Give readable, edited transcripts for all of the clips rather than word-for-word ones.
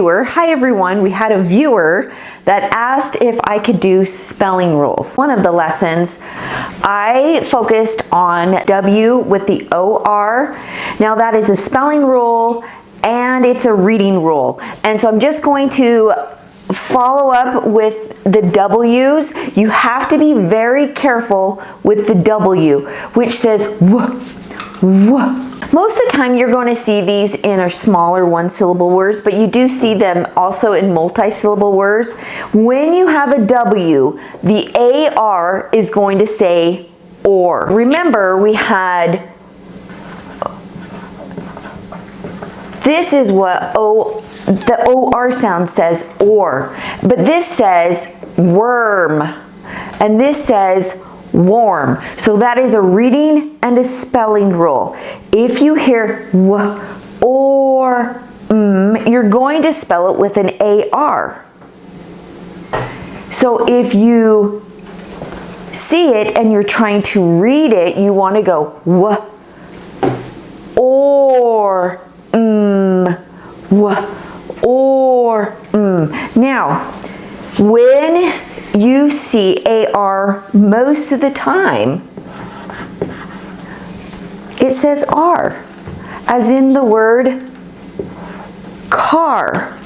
Hi everyone, we had a viewer that asked if I could do spelling rules. One of the lessons, I focused on W with the OR. Now that is a spelling rule and it's a reading rule. And so I'm just going to follow up with the W's. You have to be very careful with the W, which says w, w. Most of the time you're going to see these in our smaller one-syllable words, but you do see them also in multi-syllable words. When you have a W, the AR is going to say or. Remember, we had, this is what the OR sound says or, but this says worm, and this says warm. So that is a reading and a spelling rule. If you hear w or you're going to spell it with an AR. So if you see it and you're trying to read it, you want to go w or w or Now, when you see AR most of the time, it says R, as in the word car.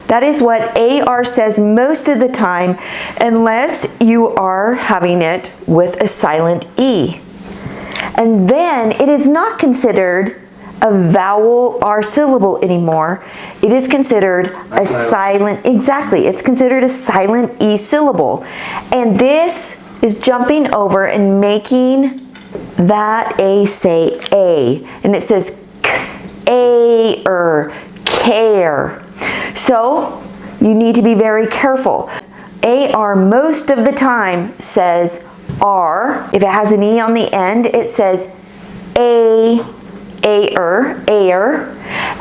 That is what AR says most of the time, unless you are having it with a silent E. And then it is not considered a vowel R syllable anymore. It is considered a silent, exactly, it's considered a silent E syllable. And this is jumping over and making that A say A. And it says k-a-er, care. So you need to be very careful. AR most of the time says R. If it has an E on the end, it says air,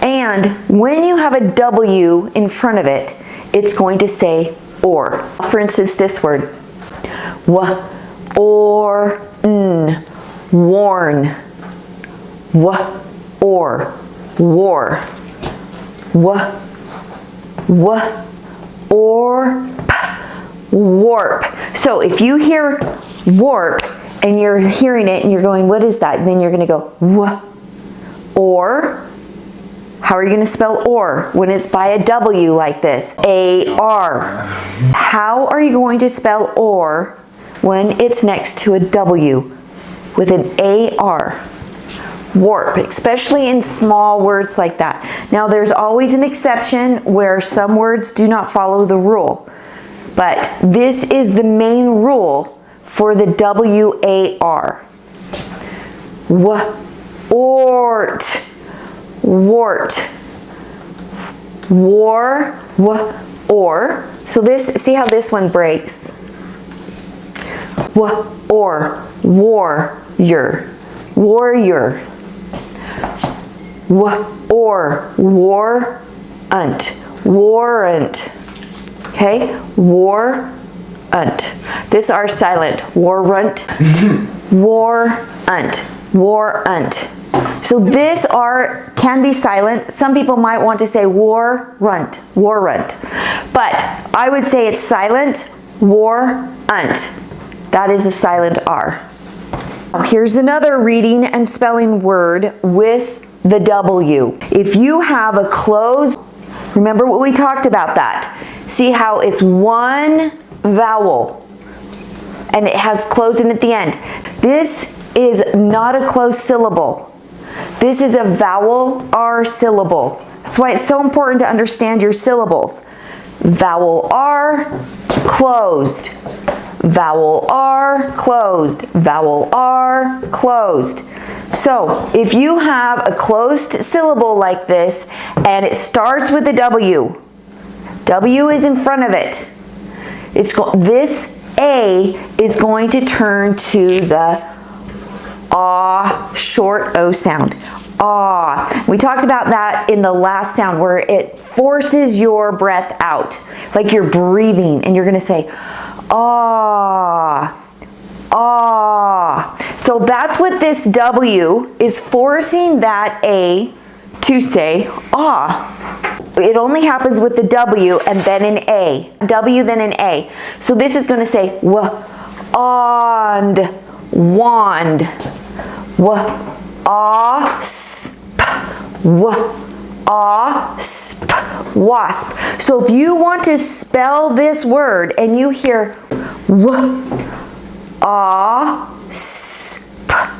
and when you have a W in front of it, it's going to say or. For instance, this word, w, or, n, warn, w, or, war, w, or, p, warp. So if you hear warp and you're hearing it and you're going, what is that? And then you're going to go w. Or, how are you going to spell or when it's by a W like this? A-R. How are you going to spell or when it's next to a W with an A-R? Warp, especially in small words like that. Now there's always an exception where some words do not follow the rule, but this is the main rule for the W-A-R. Wart, wart, war, or. So this, see how this one breaks? Or, warrior, warrior. Or, warrant, warrant. Okay, warrant. This are silent. Warrant, warrant, warrant. So this R can be silent. Some people might want to say warrant, warrant. But I would say it's silent, warrant. That is a silent R. Now here's another reading and spelling word with the W. If you have a closed, remember what we talked about that. See how it's one vowel and it has closing at the end. This is not a closed syllable. This is a vowel R syllable. That's why it's so important to understand your syllables. Vowel R, closed. Vowel R, closed. Vowel R, closed. So if you have a closed syllable like this and it starts with a W, W is in front of it. This A is going to turn to the short O sound. We talked about that in the last sound where it forces your breath out, like you're breathing and you're going to say So that's what this W is forcing that A to say ah. It only happens with the W and then an A. W, then an A. So this is going to say wand, wand, wasp, wasp, wasp. So if you want to spell this word and you hear wasp,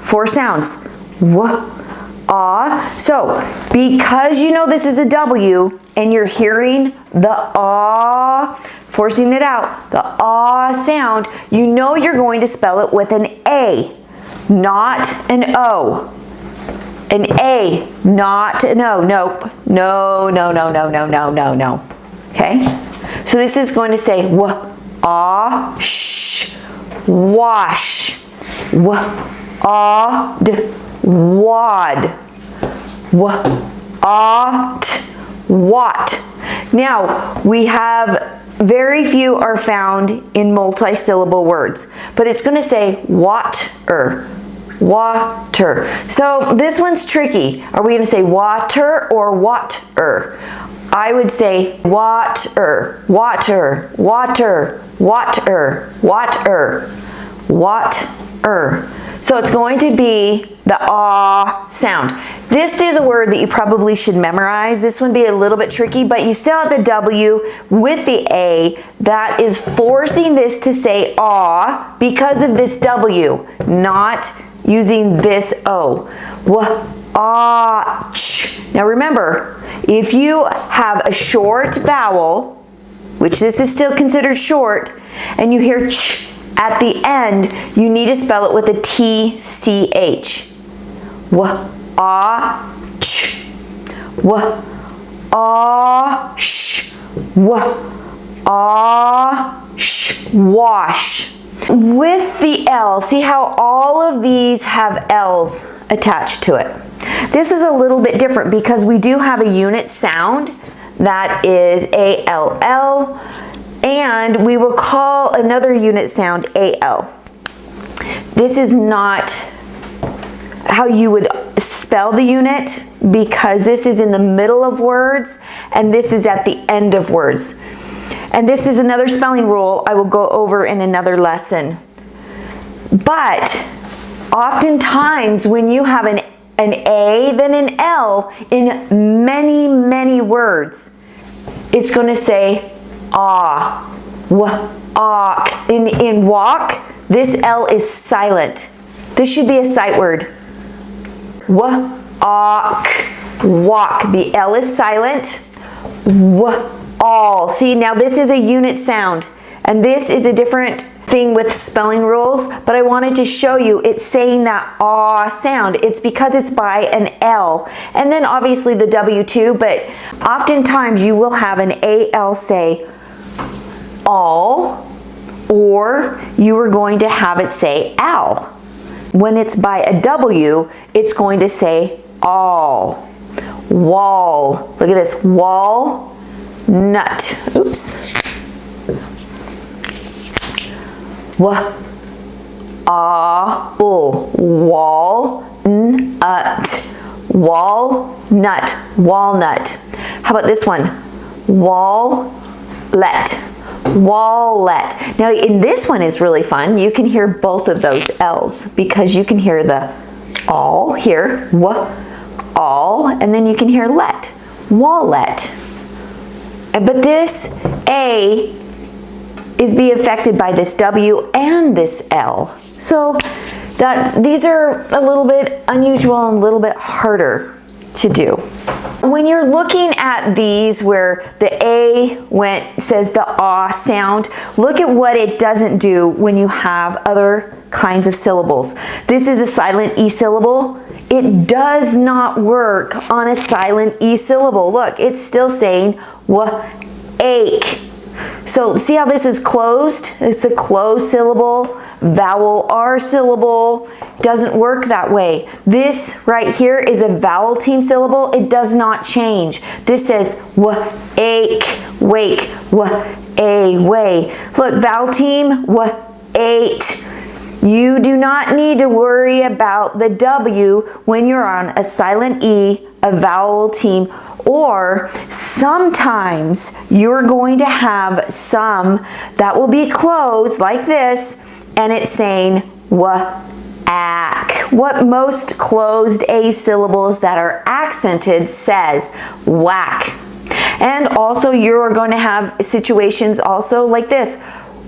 4 sounds. So because you know this is a W and you're hearing the forcing it out, the sound, you know you're going to spell it with an A, not an O. An A, not an O. Nope. No, no, no, no, no, no, no, no. Okay? So this is going to say wash, wash, wad, wad, wat. Now, we have very few are found in multi-syllable words, but it's going to say water, water. So this one's tricky. Are we going to say water or water? I would say water, water, water, water, water, water. So it's going to be the sound. This is a word that you probably should memorize. This one be a little bit tricky, but you still have the W with the A that is forcing this to say because of this W, not using this O. Now remember, if you have a short vowel, which this is still considered short, and you hear ch at the end, you need to spell it with a TCH. Ch. Sh. Wash. With the L, see how all of these have L's attached to it. This is a little bit different because we do have a unit sound that is ALL, and we will call another unit sound AL. This is not how you would spell the unit because this is in the middle of words and this is at the end of words. And this is another spelling rule I will go over in another lesson. But oftentimes when you have an A then an L in many, many words, it's going to say in walk, this L is silent. This should be a sight word. Walk. The L is silent. All. See, now this is a unit sound, and this is a different thing with spelling rules, but I wanted to show you it's saying that sound. It's because it's by an L, and then obviously the W too, but oftentimes you will have an AL say all, or you are going to have it say al. When it's by a W, it's going to say all. Wall. Look at this. Wall. Nut. Oops. Wall. Nut. Walnut. Walnut. How about this one? Wallet. Wallet. Now in this one is really fun. You can hear both of those L's because you can hear the all here, all, and then you can hear let, wallet. But this A is being affected by this W and this L. So these are a little bit unusual and a little bit harder to do. When you're looking at these where the A says the sound, look at what it doesn't do when you have other kinds of syllables. This is a silent E syllable. It does not work on a silent E syllable. Look, it's still saying ache. So see how this is closed? It's a closed syllable. Vowel R syllable. Doesn't work that way. This right here is a vowel team syllable. It does not change. This says ache, wake, way. Look, vowel team, ate. You do not need to worry about the W when you're on a silent E, a vowel team, Or sometimes you're going to have some that will be closed like this, and it's saying whack. What most closed A syllables that are accented says whack. And also you're going to have situations also like this,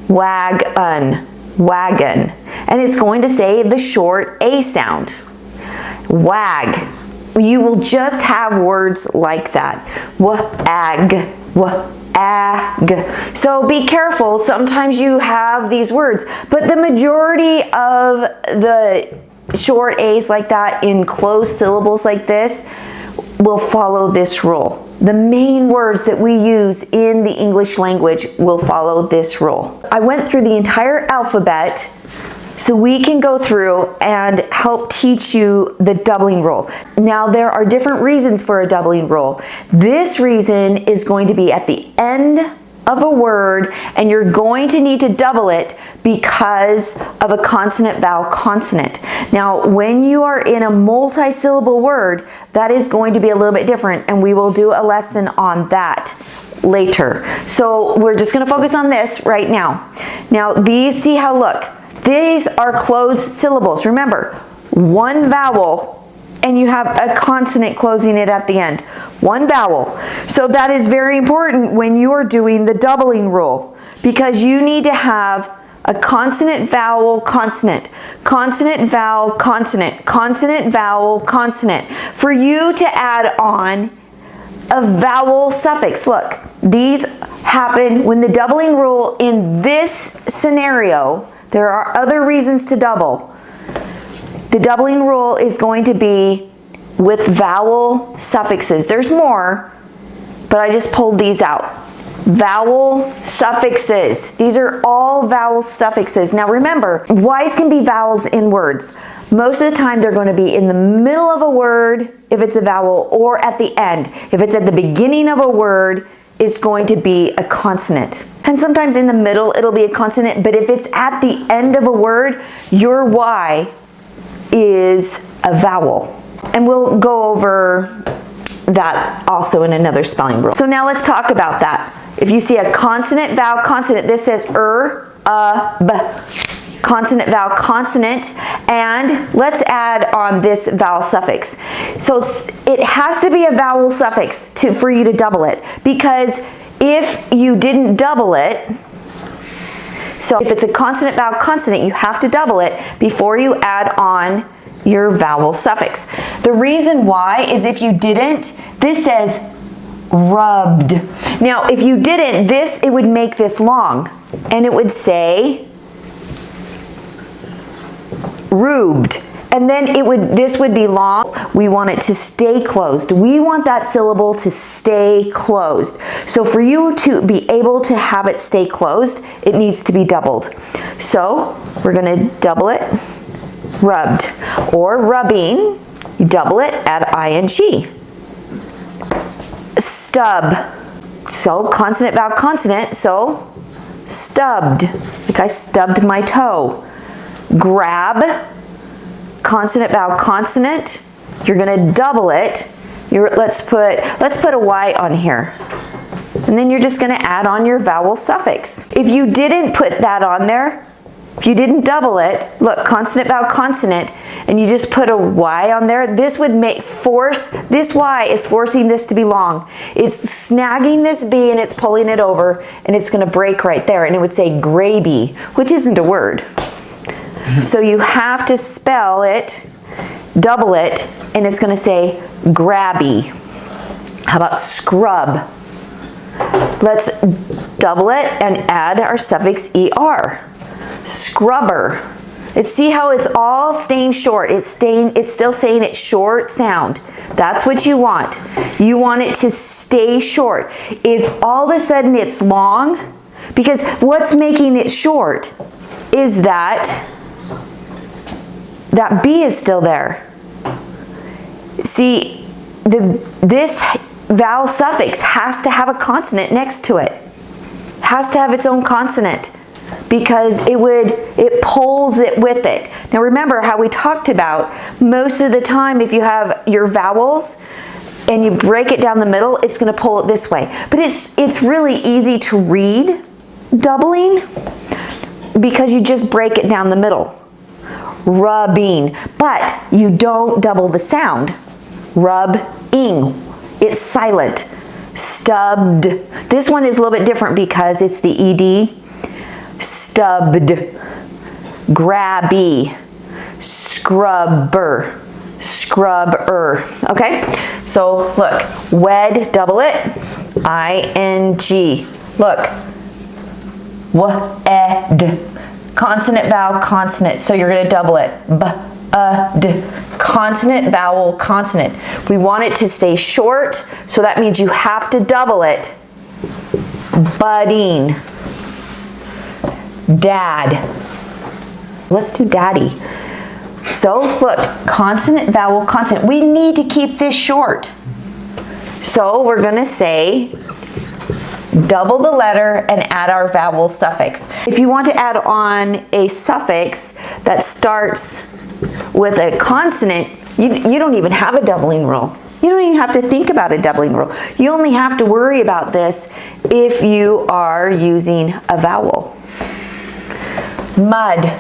wagon, wagon. And it's going to say the short A sound, wag. You will just have words like that, wag, wag. So be careful, sometimes you have these words, but the majority of the short A's like that in closed syllables like this will follow this rule. The main words that we use in the English language will follow this rule. I went through the entire alphabet so we can go through and help teach you the doubling rule. Now there are different reasons for a doubling rule. This reason is going to be at the end of a word, and you're going to need to double it because of a consonant vowel consonant. Now when you are in a multi-syllable word, that is going to be a little bit different, and we will do a lesson on that later. So we're just going to focus on this right now. Now these, see how, look, these are closed syllables. Remember, one vowel and you have a consonant closing it at the end. One vowel. So that is very important when you are doing the doubling rule, because you need to have a consonant vowel consonant, consonant vowel consonant, consonant vowel consonant, for you to add on a vowel suffix. Look, these happen when the doubling rule in this scenario. There are other reasons to double. The doubling rule is going to be with vowel suffixes. There's more, but I just pulled these out. Vowel suffixes. These are all vowel suffixes. Now remember, Y's can be vowels in words. Most of the time they're going to be in the middle of a word if it's a vowel, or at the end. If it's at the beginning of a word, it's going to be a consonant. And sometimes in the middle it'll be a consonant, but if it's at the end of a word, your Y is a vowel. And we'll go over that also in another spelling rule. So now let's talk about that. If you see a consonant vowel consonant, this says b. Consonant vowel consonant, and let's add on this vowel suffix. So it has to be a vowel suffix for you to double it, because if you didn't double it, so if it's a consonant vowel consonant, you have to double it before you add on your vowel suffix. The reason why is if you didn't, this says rubbed. Now if you didn't, it would make this long, and it would say rubed, and then this would be long. We want it to stay closed. We want that syllable to stay closed. So for you to be able to have it stay closed, it needs to be doubled. So we're going to double it, rubbed, or rubbing, you double it, add ing. Stub, so consonant vowel consonant, so stubbed, like I stubbed my toe. Grab, consonant vowel consonant, you're going to double it. Let's put a Y on here, and then you're just going to add on your vowel suffix. If you didn't put that on there, if you didn't double it, look, consonant vowel consonant, and you just put a Y on there, this would this Y is forcing this to be long. It's snagging this B and it's pulling it over, and it's going to break right there, and it would say gravy, which isn't a word. So you have to spell it, double it, and it's going to say grabby. How about scrub? Let's double it and add our suffix ER. Scrubber. See how it's all staying short. It's still saying it's short sound. That's what you want. You want it to stay short. If all of a sudden it's long, because what's making it short is that B is still there. See, this vowel suffix has to have a consonant next to it. Has to have its own consonant, because it pulls it with it. Now remember how we talked about most of the time if you have your vowels and you break it down the middle, it's going to pull it this way. But it's really easy to read doubling because you just break it down the middle. Rubbing, but you don't double the sound. Rubbing, it's silent. Stubbed, this one is a little bit different because it's the ed. Stubbed, grabby, scrubber, scrubber. Okay, so look, wed, double it, ing. Look, wed, consonant, vowel, consonant. So you're going to double it, b-d, consonant, vowel, consonant. We want it to stay short, so that means you have to double it. Budding, dad. Let's do daddy. So look, consonant, vowel, consonant. We need to keep this short. So we're going to say double the letter and add our vowel suffix. If you want to add on a suffix that starts with a consonant, you don't even have a doubling rule. You don't even have to think about a doubling rule. You only have to worry about this if you are using a vowel. Mud.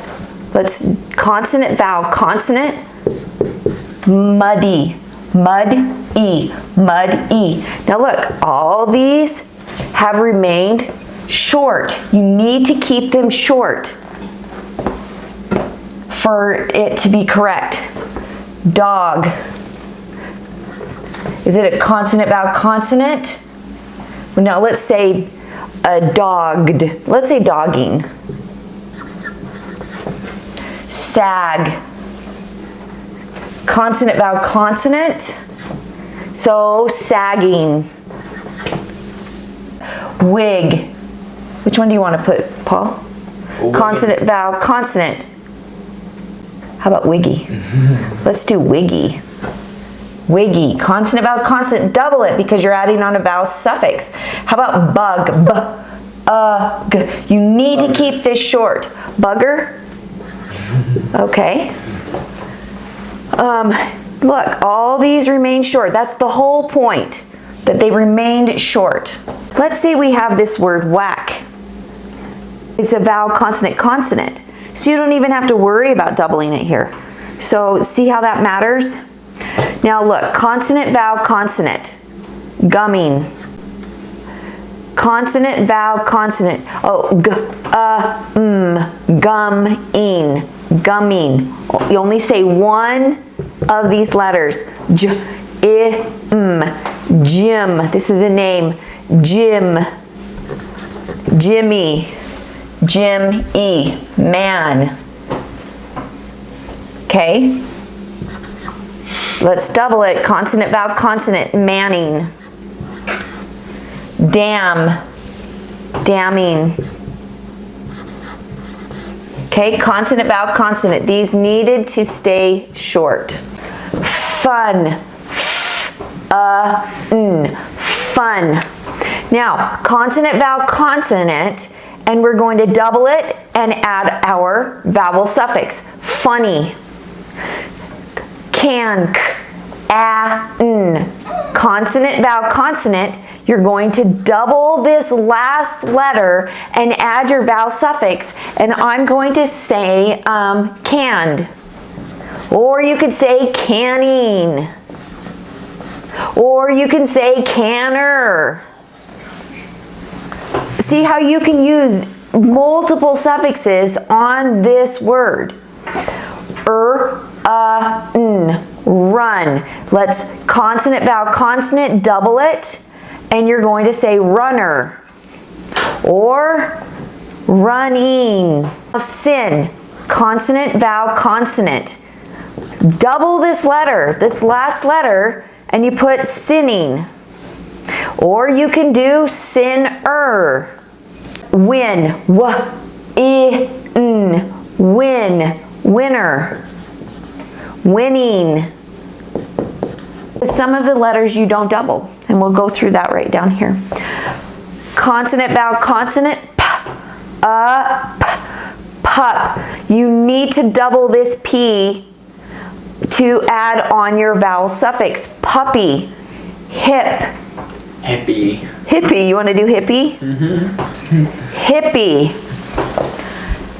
Let's consonant, vowel, consonant. Muddy, mud-y, mud-y. Now look, all these have remained short. You need to keep them short for it to be correct. Dog. Is it a consonant, vowel, consonant? Now let's say a dogged. Let's say dogging. Sag. Consonant, vowel, consonant. So sagging. Wig. Which one do you want to put, Paul? Consonant, vowel, consonant. How about wiggy? Let's do wiggy. Wiggy. Consonant, vowel, consonant. Double it because you're adding on a vowel suffix. How about bug? B-u-g. You need to keep this short. Bugger. Okay. Look, all these remain short. That's the whole point, that they remained short. Let's say we have this word whack. It's a vowel, consonant, consonant. So you don't even have to worry about doubling it here. So see how that matters? Now look, consonant, vowel, consonant. Gumming. Consonant, vowel, consonant. Oh, gumming. Gumming. You only say one of these letters. Jim. This is a name. Jim. Jimmy. Jim-y. Man. Okay. Let's double it. Consonant, vowel, consonant. Manning. Dam. Damming. Okay, consonant, vowel, consonant. These needed to stay short. Fun. Fun. Now, consonant, vowel, consonant, and we're going to double it and add our vowel suffix. Funny. Can. Consonant, vowel, consonant. You're going to double this last letter and add your vowel suffix, and I'm going to say canned. Or you could say canning. Or you can say canner. See how you can use multiple suffixes on this word. Run. Let's consonant, vowel, consonant, double it. And you're going to say runner or running. Sin, consonant, vowel, consonant. Double this letter, this last letter, and you put sinning. Or you can do sinner. Win, win, winner, winning. Some of the letters you don't double, and we'll go through that right down here. Consonant, vowel, consonant, pup. You need to double this P to add on your vowel suffix. Puppy, Hip. Hippie. Hippie, you want to do hippie? Hippie.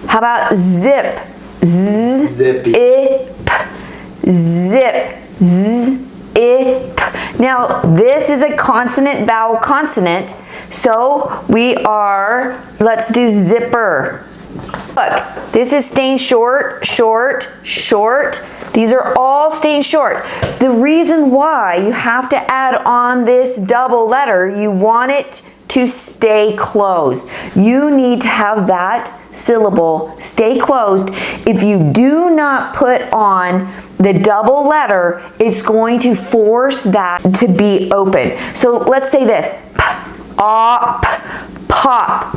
How about zip? Zippy. Ip. Zip. Ip. Now, this is a consonant, vowel, consonant. So we are, let's do zipper. Look, this is staying short, short, short. These are all staying short. The reason why you have to add on this double letter, you want it to stay closed. You need to have that syllable stay closed. If you do not put on the double letter, it's going to force that to be open. So let's say this, pop, pop.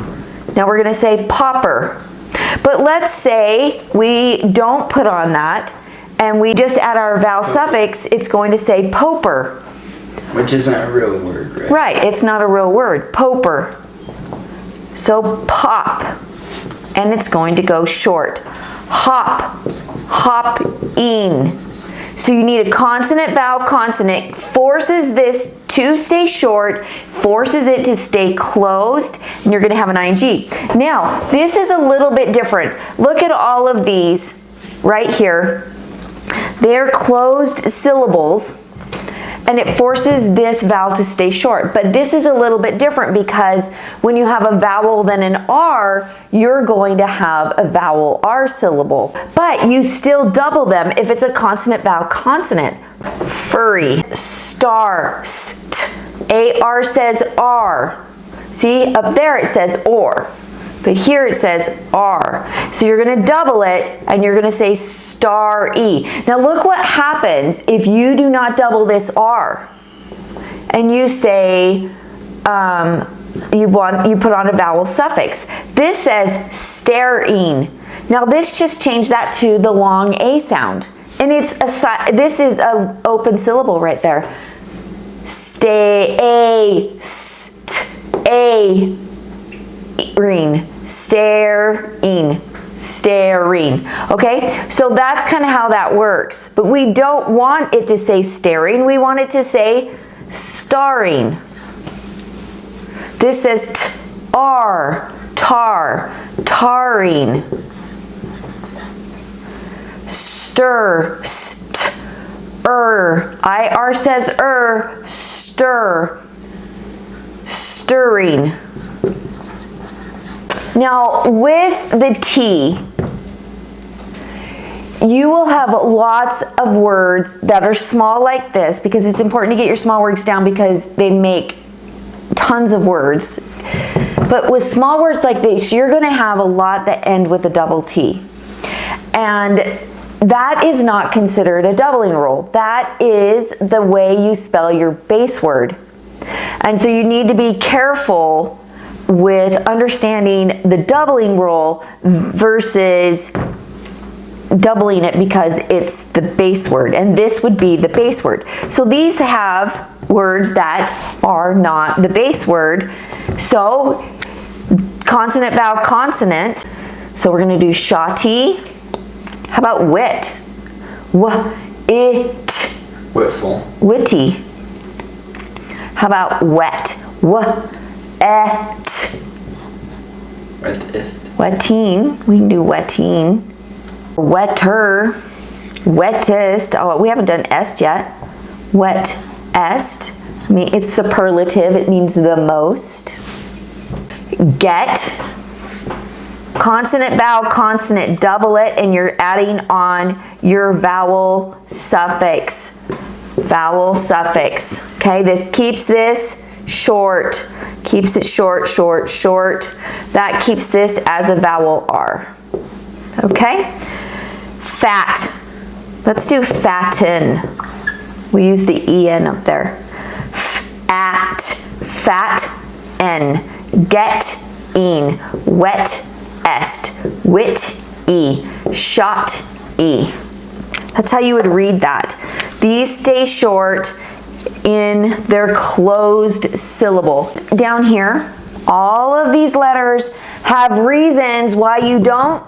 Now we're gonna say popper. But let's say we don't put on that and we just add our vowel suffix, it's going to say poper. Which isn't a real word, right? Right, it's not a real word, poper. So pop, and it's going to go short. Hop, hop-ing. So you need a consonant, vowel, consonant, forces this to stay short, forces it to stay closed, and you're gonna have an ing. Now, this is a little bit different. Look at all of these right here. They're closed syllables, and it forces this vowel to stay short. But this is a little bit different because when you have a vowel then an R, you're going to have a vowel R syllable. But you still double them if it's a consonant, vowel, consonant. Furry, star, st. AR says R. See, up there it says or. But here it says R. So you're gonna double it and you're gonna say star-e. Now look what happens if you do not double this R. And you say, you put on a vowel suffix. This says staring. Now this just changed that to the long A sound. And this is an open syllable right there. Stay, ring, staring, staring. Okay, so that's kind of how that works. But we don't want it to say staring, we want it to say starring. This says tar, tarring. Stir, IR says stir, stirring. Now, with the T, you will have lots of words that are small like this because it's important to get your small words down because they make tons of words. But with small words like this, you're going to have a lot that end with a double T. And that is not considered a doubling rule. That is the way you spell your base word. And so you need to be careful with understanding the doubling rule versus doubling it because it's the base word, and this would be the base word. So these have words that are not the base word. So consonant, vowel, consonant. So we're going to do shawty. How about wit? It. Witful. Witty. How about wet? Et. Wettest. Wetting. We can do wetting. Wetter. Wettest. Oh, we haven't done est yet. Wettest. I mean, it's superlative. It means the most. Get. Consonant, vowel, consonant. Double it, and you're adding on your vowel suffix. Vowel suffix. Okay, this keeps this short. Keeps it short, short, short. That keeps this as a vowel R. Okay? Fat. Let's do fatten. We use the EN up there. At, fat, N. Get, in. Wet, est. Wit, E. Shot, E. That's how you would read that. These stay short in their closed syllable. Down here, all of these letters have reasons why you don't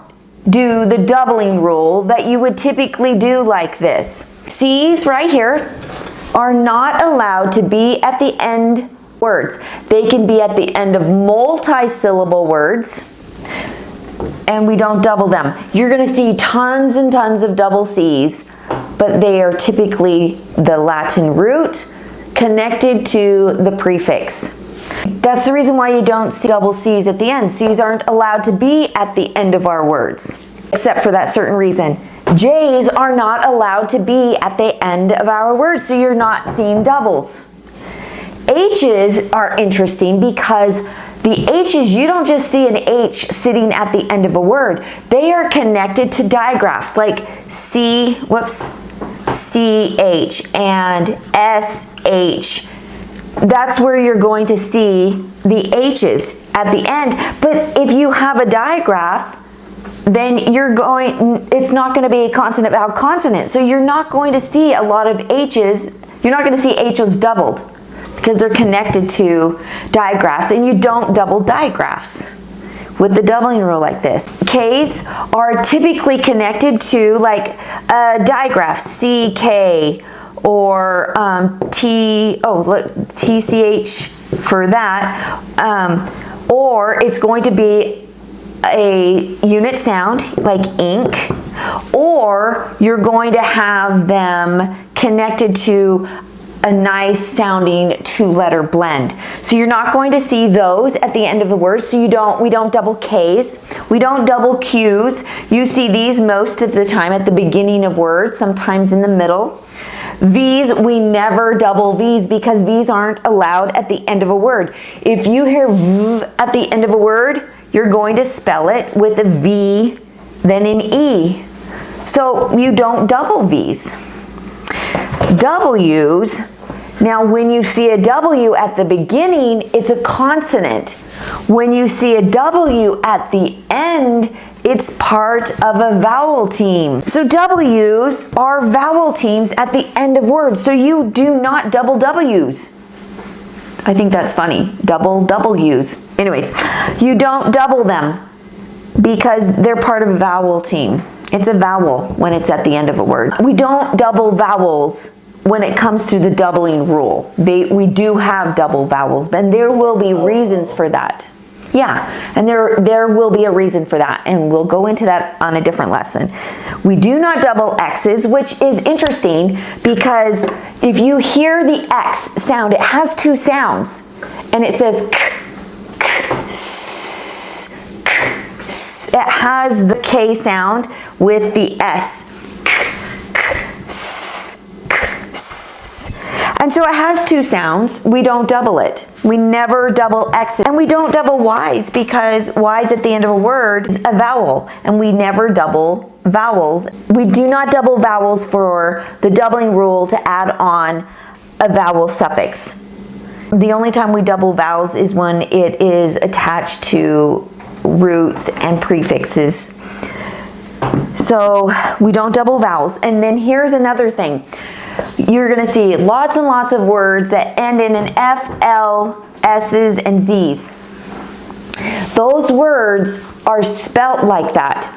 do the doubling rule that you would typically do like this. C's right here, are not allowed to be at the end words. They can be at the end of multi-syllable words, and we don't double them. You're going to see tons and tons of double C's, but they are typically the Latin root connected to the prefix. That's the reason why you don't see double C's at the end. C's aren't allowed to be at the end of our words, except for that certain reason. J's are not allowed to be at the end of our words, so you're not seeing doubles. H's are interesting because the H's, you don't just see an H sitting at the end of a word. They are connected to digraphs like CH and SH. That's where you're going to see the H's at the end. But if you have a digraph, then it's not going to be a consonant vowel consonant. So you're not going to see a lot of H's. You're not going to see H's doubled because they're connected to digraphs, and you don't double digraphs with the doubling rule like this. K's are typically connected to like a digraph, CK, or TCH for that, or it's going to be a unit sound like ink, or you're going to have them connected to a nice sounding two-letter blend. So you're not going to see those at the end of the word. So we don't double K's, we don't double Q's. You see these most of the time at the beginning of words, sometimes in the middle. V's, we never double V's because V's aren't allowed at the end of a word. If you hear V at the end of a word, you're going to spell it with a V, then an E. So you don't double V's. W's, now when you see a W at the beginning, it's a consonant. When you see a W at the end, it's part of a vowel team. So W's are vowel teams at the end of words. So you do not double W's. I think that's funny. Double W's. Anyways, you don't double them because they're part of a vowel team. It's a vowel when it's at the end of a word. We don't double vowels when it comes to the doubling rule. We do have double vowels, and there will be reasons for that. Yeah, and there will be a reason for that, and we'll go into that on a different lesson. We do not double X's, which is interesting because if you hear the X sound, it has two sounds, and it says k, k, s, k, s. It has the K sound with the S. And so it has two sounds. We don't double it. We never double X's. And we don't double Y's because Y's at the end of a word is a vowel. And we never double vowels. We do not double vowels for the doubling rule to add on a vowel suffix. The only time we double vowels is when it is attached to roots and prefixes. So we don't double vowels. And then here's another thing. You're going to see lots and lots of words that end in an F, L, S's, and Z's. Those words are spelt like that.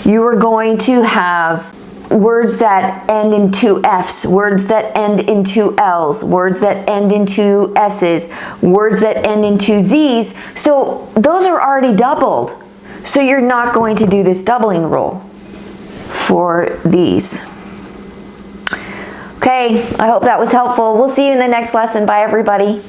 You are going to have words that end in two F's, words that end in two L's, words that end in two S's, words that end in two Z's. So those are already doubled. So you're not going to do this doubling rule for these. Okay, I hope that was helpful. We'll see you in the next lesson. Bye, everybody.